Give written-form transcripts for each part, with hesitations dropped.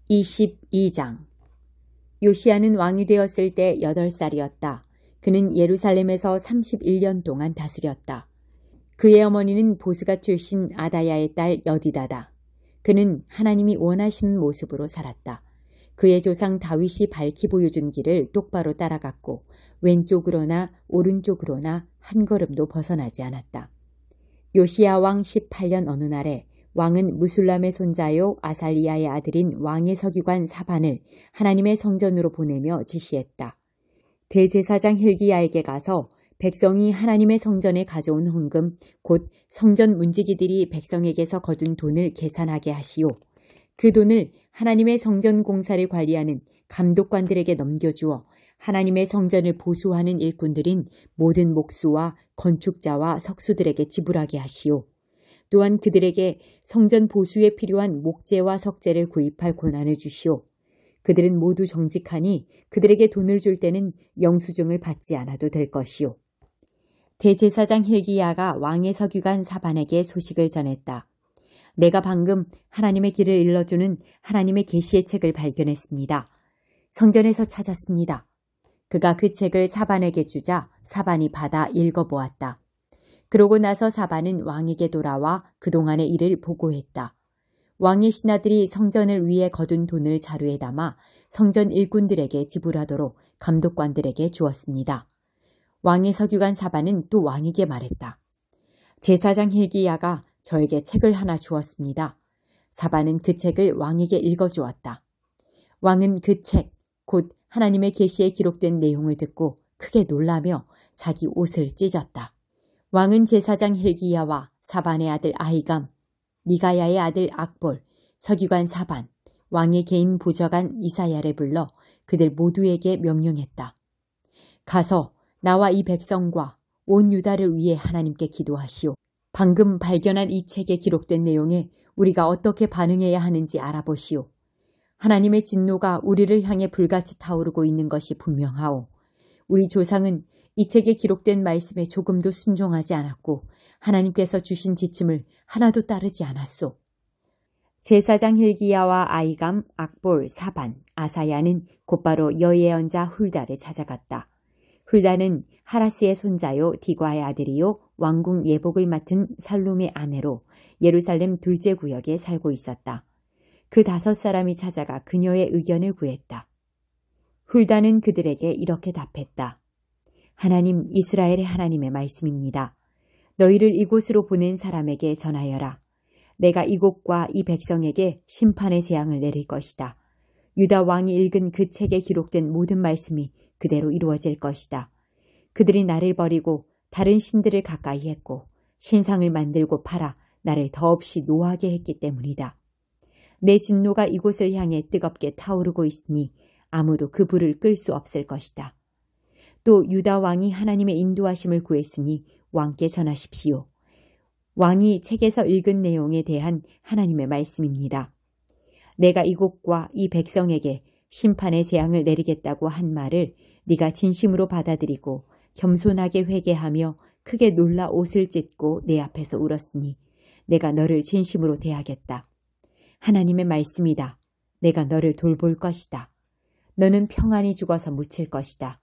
22장 요시야는 왕이 되었을 때 8살이었다. 그는 예루살렘에서 31년 동안 다스렸다. 그의 어머니는 보스가 출신 아다야의 딸 여디다다. 그는 하나님이 원하시는 모습으로 살았다. 그의 조상 다윗이 밝히 보여준 길을 똑바로 따라갔고 왼쪽으로나 오른쪽으로나 한 걸음도 벗어나지 않았다. 요시야 왕 18년 어느 날에 왕은 무술람의 손자요 아살리야의 아들인 왕의 서기관 사반을 하나님의 성전으로 보내며 지시했다. 대제사장 hil기야에게 가서 백성이 하나님의 성전에 가져온 헌금 곧 성전 문지기들이 백성에게서 거둔 돈을 계산하게 하시오. 그 돈을 하나님의 성전 공사를 관리하는 감독관들에게 넘겨주어 하나님의 성전을 보수하는 일꾼들인 모든 목수와 건축자와 석수들에게 지불하게 하시오. 또한 그들에게 성전 보수에 필요한 목재와 석재를 구입할 권한을 주시오. 그들은 모두 정직하니 그들에게 돈을 줄 때는 영수증을 받지 않아도 될 것이오. 대제사장 hil기야가 왕의 서기관 사반에게 소식을 전했다. 내가 방금 하나님의 길을 일러주는 하나님의 계시의 책을 발견했습니다. 성전에서 찾았습니다. 그가 그 책을 사반에게 주자 사반이 받아 읽어보았다. 그러고 나서 사반은 왕에게 돌아와 그동안의 일을 보고했다. 왕의 신하들이 성전을 위해 거둔 돈을 자루에 담아 성전 일꾼들에게 지불하도록 감독관들에게 주었습니다. 왕의 서기관 사반은 또 왕에게 말했다. 제사장 hil기야가 저에게 책을 하나 주었습니다. 사반은 그 책을 왕에게 읽어주었다. 왕은 그 책, 곧 하나님의 계시에 기록된 내용을 듣고 크게 놀라며 자기 옷을 찢었다. 왕은 제사장 hil기야와 사반의 아들 아히감, 미가야의 아들 악볼, 서기관 사반, 왕의 개인 보좌관 이사야를 불러 그들 모두에게 명령했다. 가서 나와 이 백성과 온 유다를 위해 하나님께 기도하시오. 방금 발견한 이 책에 기록된 내용에 우리가 어떻게 반응해야 하는지 알아보시오. 하나님의 진노가 우리를 향해 불같이 타오르고 있는 것이 분명하오. 우리 조상은 이 책에 기록된 말씀에 조금도 순종하지 않았고 하나님께서 주신 지침을 하나도 따르지 않았소. 제사장 hil기야와 아히감, 악볼, 사반, 아사야는 곧바로 여예언자 훌다를 찾아갔다. 훌다는 하라스의 손자요 디과의 아들이요 왕궁 예복을 맡은 살룸의 아내로 예루살렘 둘째 구역에 살고 있었다. 그 5사람이 찾아가 그녀의 의견을 구했다. 훌다는 그들에게 이렇게 답했다. 하나님 이스라엘의 하나님의 말씀입니다. 너희를 이곳으로 보낸 사람에게 전하여라. 내가 이곳과 이 백성에게 심판의 재앙을 내릴 것이다. 유다 왕이 읽은 그 책에 기록된 모든 말씀이 그대로 이루어질 것이다. 그들이 나를 버리고 다른 신들을 가까이 했고 신상을 만들고 팔아 나를 더없이 노하게 했기 때문이다. 내 진노가 이곳을 향해 뜨겁게 타오르고 있으니 아무도 그 불을 끌 수 없을 것이다. 또 유다 왕이 하나님의 인도하심을 구했으니 왕께 전하십시오. 왕이 책에서 읽은 내용에 대한 하나님의 말씀입니다. 내가 이곳과 이 백성에게 심판의 재앙을 내리겠다고 한 말을 네가 진심으로 받아들이고 겸손하게 회개하며 크게 놀라 옷을 찢고 내 앞에서 울었으니 내가 너를 진심으로 대하겠다. 하나님의 말씀이다. 내가 너를 돌볼 것이다. 너는 평안히 죽어서 묻힐 것이다.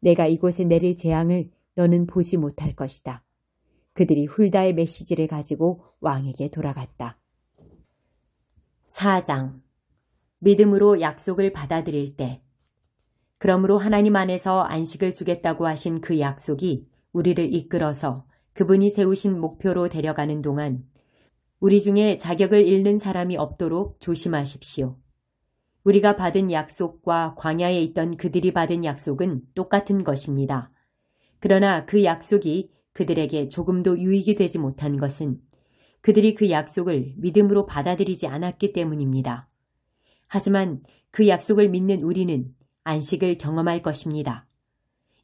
내가 이곳에 내릴 재앙을 너는 보지 못할 것이다. 그들이 훌다의 메시지를 가지고 왕에게 돌아갔다. 4장 믿음으로 약속을 받아들일 때 그러므로 하나님 안에서 안식을 주겠다고 하신 그 약속이 우리를 이끌어서 그분이 세우신 목표로 데려가는 동안 우리 중에 자격을 잃는 사람이 없도록 조심하십시오. 우리가 받은 약속과 광야에 있던 그들이 받은 약속은 똑같은 것입니다. 그러나 그 약속이 그들에게 조금도 유익이 되지 못한 것은 그들이 그 약속을 믿음으로 받아들이지 않았기 때문입니다. 하지만 그 약속을 믿는 우리는 안식을 경험할 것입니다.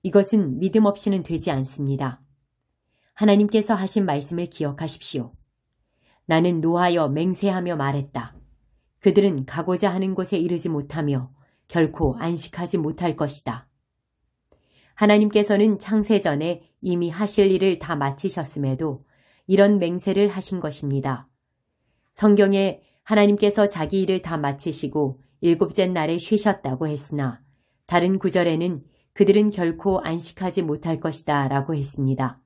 이것은 믿음 없이는 되지 않습니다. 하나님께서 하신 말씀을 기억하십시오. 나는 노하여 맹세하며 말했다. 그들은 가고자 하는 곳에 이르지 못하며 결코 안식하지 못할 것이다. 하나님께서는 창세전에 이미 하실 일을 다 마치셨음에도 이런 맹세를 하신 것입니다. 성경에 하나님께서 자기 일을 다 마치시고 일곱째 날에 쉬셨다고 했으나 다른 구절에는 그들은 결코 안식하지 못할 것이다 라고 했습니다.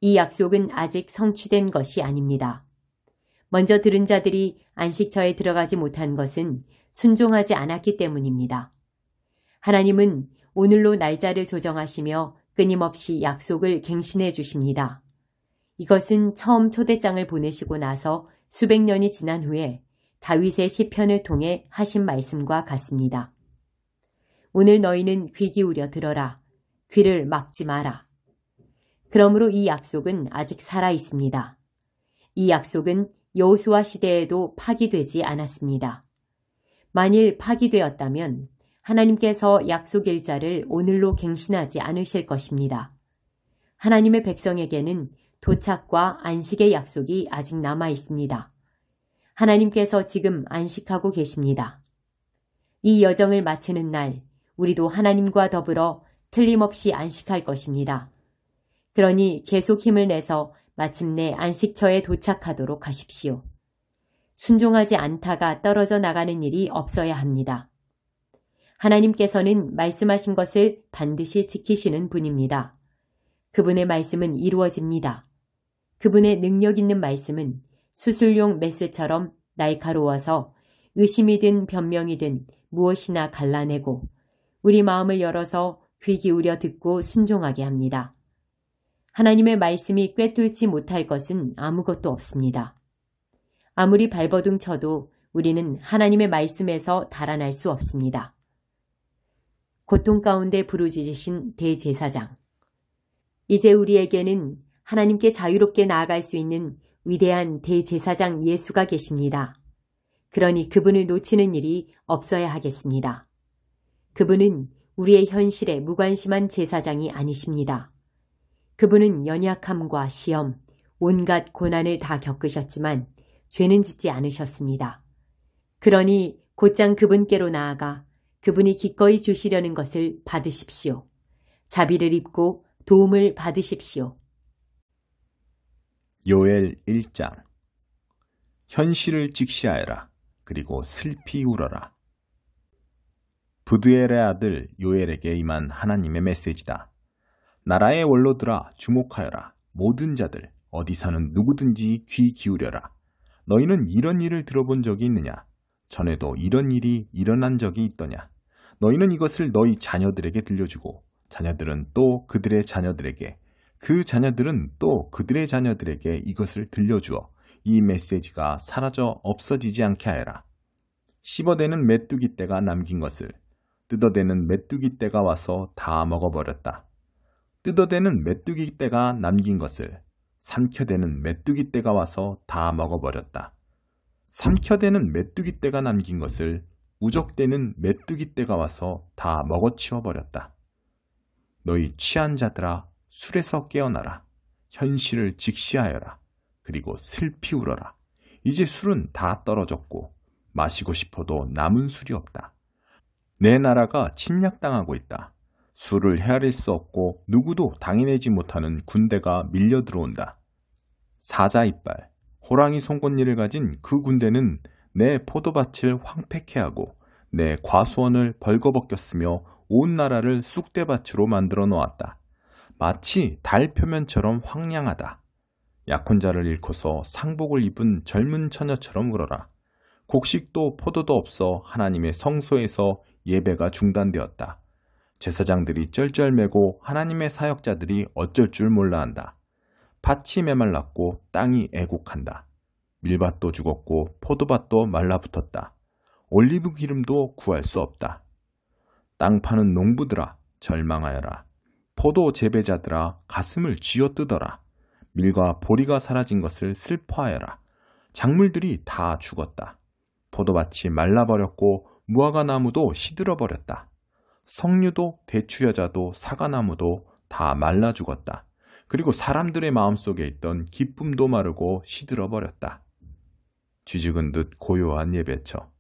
이 약속은 아직 성취된 것이 아닙니다. 먼저 들은 자들이 안식처에 들어가지 못한 것은 순종하지 않았기 때문입니다. 하나님은 오늘로 날짜를 조정하시며 끊임없이 약속을 갱신해 주십니다. 이것은 처음 초대장을 보내시고 나서 수백 년이 지난 후에 다윗의 시편을 통해 하신 말씀과 같습니다. 오늘 너희는 귀 기울여 들어라. 귀를 막지 마라. 그러므로 이 약속은 아직 살아 있습니다. 이 약속은 여호수아 시대에도 파기되지 않았습니다. 만일 파기되었다면 하나님께서 약속 일자를 오늘로 갱신하지 않으실 것입니다. 하나님의 백성에게는 도착과 안식의 약속이 아직 남아 있습니다. 하나님께서 지금 안식하고 계십니다. 이 여정을 마치는 날 우리도 하나님과 더불어 틀림없이 안식할 것입니다. 그러니 계속 힘을 내서 마침내 안식처에 도착하도록 하십시오. 순종하지 않다가 떨어져 나가는 일이 없어야 합니다. 하나님께서는 말씀하신 것을 반드시 지키시는 분입니다. 그분의 말씀은 이루어집니다. 그분의 능력 있는 말씀은 수술용 메스처럼 날카로워서 의심이든 변명이든 무엇이나 갈라내고 우리 마음을 열어서 귀 기울여 듣고 순종하게 합니다. 하나님의 말씀이 꿰뚫지 못할 것은 아무것도 없습니다. 아무리 발버둥 쳐도 우리는 하나님의 말씀에서 달아날 수 없습니다. 고통 가운데 부르짖으신 대제사장. 이제 우리에게는 하나님께 자유롭게 나아갈 수 있는 위대한 대제사장 예수가 계십니다. 그러니 그분을 놓치는 일이 없어야 하겠습니다. 그분은 우리의 현실에 무관심한 제사장이 아니십니다. 그분은 연약함과 시험, 온갖 고난을 다 겪으셨지만 죄는 짓지 않으셨습니다. 그러니 곧장 그분께로 나아가 그분이 기꺼이 주시려는 것을 받으십시오. 자비를 입고 도움을 받으십시오. 요엘 1장. 현실을 직시하여라. 그리고 슬피 울어라. 부두엘의 아들 요엘에게 임한 하나님의 메시지다. 나라의 원로들아 주목하여라. 모든 자들 어디 사는 누구든지 귀 기울여라. 너희는 이런 일을 들어본 적이 있느냐? 전에도 이런 일이 일어난 적이 있더냐? 너희는 이것을 너희 자녀들에게 들려주고 자녀들은 또 그들의 자녀들에게 그 자녀들은 또 그들의 자녀들에게 이것을 들려주어 이 메시지가 사라져 없어지지 않게 하여라. 씹어대는 메뚜기 떼가 남긴 것을 뜯어대는 메뚜기 떼가 와서 다 먹어버렸다. 뜯어대는 메뚜기 떼가 남긴 것을 삼켜대는 메뚜기 떼가 와서 다 먹어버렸다. 삼켜대는 메뚜기 떼가 남긴 것을 우적대는 메뚜기 떼가 와서 다 먹어치워버렸다. 너희 취한 자들아 술에서 깨어나라. 현실을 직시하여라. 그리고 슬피 울어라. 이제 술은 다 떨어졌고 마시고 싶어도 남은 술이 없다. 내 나라가 침략당하고 있다. 술을 헤아릴 수 없고 누구도 당해내지 못하는 군대가 밀려 들어온다. 사자 이빨, 호랑이 송곳니를 가진 그 군대는 내 포도밭을 황폐케 하고 내 과수원을 벌거벗겼으며 온 나라를 쑥대밭으로 만들어 놓았다. 마치 달 표면처럼 황량하다. 약혼자를 잃고서 상복을 입은 젊은 처녀처럼 울어라. 곡식도 포도도 없어 하나님의 성소에서 예배가 중단되었다. 제사장들이 쩔쩔매고 하나님의 사역자들이 어쩔 줄 몰라한다. 밭이 메말랐고 땅이 애곡한다. 밀밭도 죽었고 포도밭도 말라붙었다. 올리브 기름도 구할 수 없다. 땅 파는 농부들아 절망하여라. 포도 재배자들아 가슴을 쥐어뜯어라. 밀과 보리가 사라진 것을 슬퍼하여라. 작물들이 다 죽었다. 포도밭이 말라버렸고 무화과 나무도 시들어버렸다. 석류도 대추여자도 사과나무도 다 말라 죽었다. 그리고 사람들의 마음속에 있던 기쁨도 마르고 시들어버렸다. 쥐죽은 듯 고요한 예배처.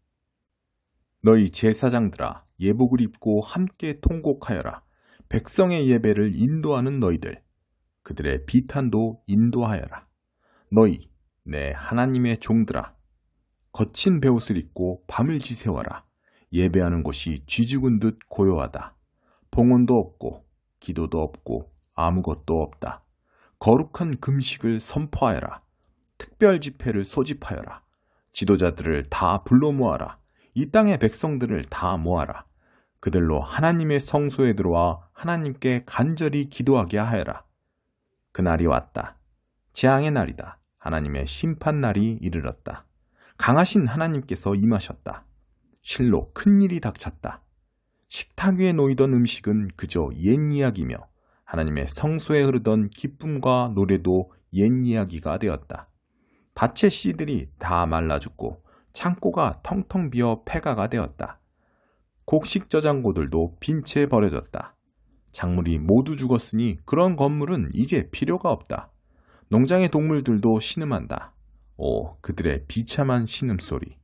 너희 제사장들아 예복을 입고 함께 통곡하여라. 백성의 예배를 인도하는 너희들, 그들의 비탄도 인도하여라. 너희 내 하나님의 종들아 거친 베옷을 입고 밤을 지새워라. 예배하는 곳이 쥐죽은 듯 고요하다. 봉헌도 없고 기도도 없고 아무것도 없다. 거룩한 금식을 선포하여라. 특별 집회를 소집하여라. 지도자들을 다 불러 모아라. 이 땅의 백성들을 다 모아라. 그들로 하나님의 성소에 들어와 하나님께 간절히 기도하게 하여라. 그날이 왔다. 재앙의 날이다. 하나님의 심판날이 이르렀다. 강하신 하나님께서 임하셨다. 실로 큰일이 닥쳤다. 식탁 위에 놓이던 음식은 그저 옛 이야기며 하나님의 성소에 흐르던 기쁨과 노래도 옛 이야기가 되었다. 밭의 씨들이 다 말라 죽고 창고가 텅텅 비어 폐가가 되었다. 곡식 저장고들도 빈 채 버려졌다. 작물이 모두 죽었으니 그런 건물은 이제 필요가 없다. 농장의 동물들도 신음한다. 오, 그들의 비참한 신음소리.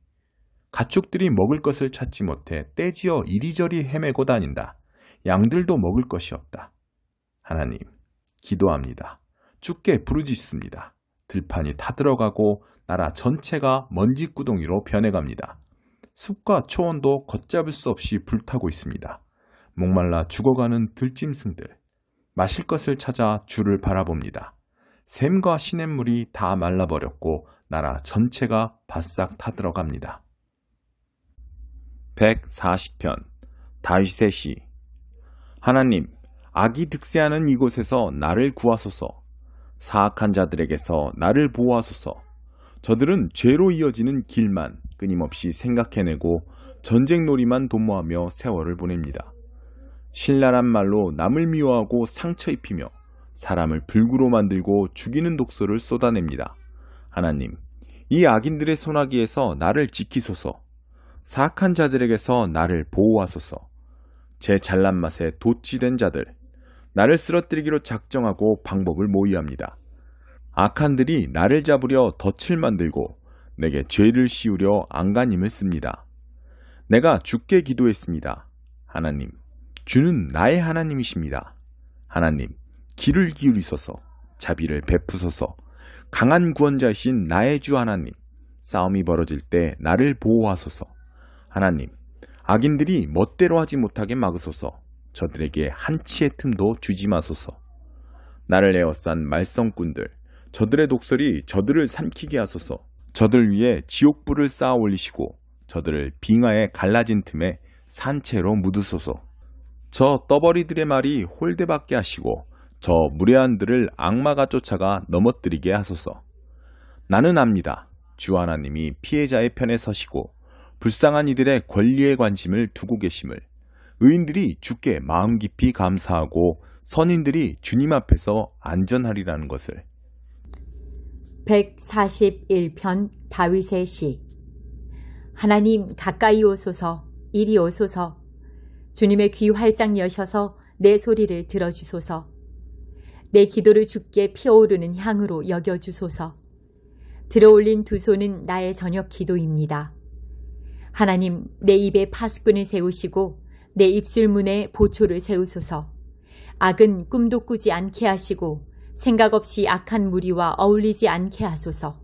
가축들이 먹을 것을 찾지 못해 떼지어 이리저리 헤매고 다닌다. 양들도 먹을 것이 없다. 하나님, 기도합니다. 주께 부르짖습니다. 들판이 타들어가고 나라 전체가 먼지구덩이로 변해갑니다. 숲과 초원도 걷잡을 수 없이 불타고 있습니다. 목말라 죽어가는 들짐승들, 마실 것을 찾아 주를 바라봅니다. 샘과 시냇물이 다 말라버렸고 나라 전체가 바싹 타들어갑니다. 140편 다윗의 시. 하나님, 악이 득세하는 이곳에서 나를 구하소서. 사악한 자들에게서 나를 보호하소서. 저들은 죄로 이어지는 길만 끊임없이 생각해내고 전쟁놀이만 도모하며 세월을 보냅니다. 신랄한 말로 남을 미워하고 상처 입히며 사람을 불구로 만들고 죽이는 독소를 쏟아냅니다. 하나님, 이 악인들의 손아귀에서 나를 지키소서. 사악한 자들에게서 나를 보호하소서. 제 잘난 맛에 도취된 자들, 나를 쓰러뜨리기로 작정하고 방법을 모의합니다. 악한들이 나를 잡으려 덫을 만들고 내게 죄를 씌우려 안간힘을 씁니다. 내가 주께 기도했습니다. 하나님, 주는 나의 하나님이십니다. 하나님, 귀를 기울이소서. 자비를 베푸소서. 강한 구원자이신 나의 주 하나님, 싸움이 벌어질 때 나를 보호하소서. 하나님, 악인들이 멋대로 하지 못하게 막으소서. 저들에게 한치의 틈도 주지 마소서. 나를 에워싼 말썽꾼들, 저들의 독설이 저들을 삼키게 하소서. 저들 위에 지옥불을 쌓아 올리시고 저들을 빙하에 갈라진 틈에 산채로 묻으소서. 저 떠버리들의 말이 홀대받게 하시고 저 무례한들을 악마가 쫓아가 넘어뜨리게 하소서. 나는 압니다. 주 하나님이 피해자의 편에 서시고 불쌍한 이들의 권리에 관심을 두고 계심을. 의인들이 주께 마음 깊이 감사하고 선인들이 주님 앞에서 안전하리라는 것을. 141편 다윗의 시. 하나님, 가까이 오소서. 이리 오소서. 주님의 귀 활짝 여셔서 내 소리를 들어주소서. 내 기도를 주께 피어오르는 향으로 여겨주소서. 들어올린 두 손은 나의 저녁 기도입니다. 하나님, 내 입에 파수꾼을 세우시고 내 입술문에 보초를 세우소서. 악은 꿈도 꾸지 않게 하시고 생각 없이 악한 무리와 어울리지 않게 하소서.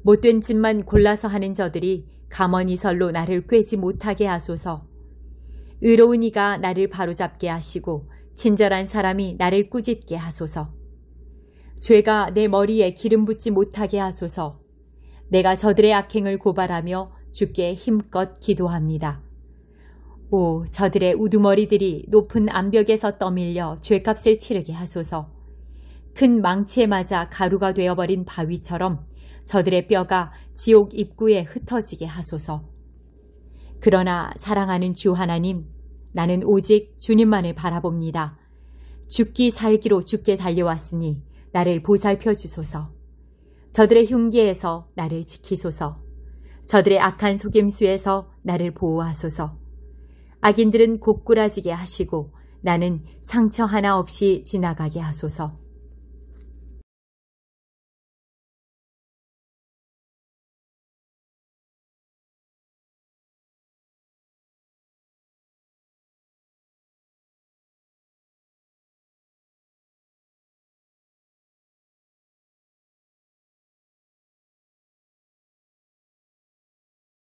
못된 짓만 골라서 하는 저들이 가머니설로 나를 꿰지 못하게 하소서. 의로운 이가 나를 바로잡게 하시고 친절한 사람이 나를 꾸짖게 하소서. 죄가 내 머리에 기름 붓지 못하게 하소서. 내가 저들의 악행을 고발하며 주께 힘껏 기도합니다. 오, 저들의 우두머리들이 높은 암벽에서 떠밀려 죄값을 치르게 하소서. 큰 망치에 맞아 가루가 되어버린 바위처럼 저들의 뼈가 지옥 입구에 흩어지게 하소서. 그러나 사랑하는 주 하나님, 나는 오직 주님만을 바라봅니다. 죽기 살기로 주께 달려왔으니 나를 보살펴 주소서. 저들의 흉계에서 나를 지키소서. 저들의 악한 속임수에서 나를 보호하소서. 악인들은 고꾸라지게 하시고 나는 상처 하나 없이 지나가게 하소서.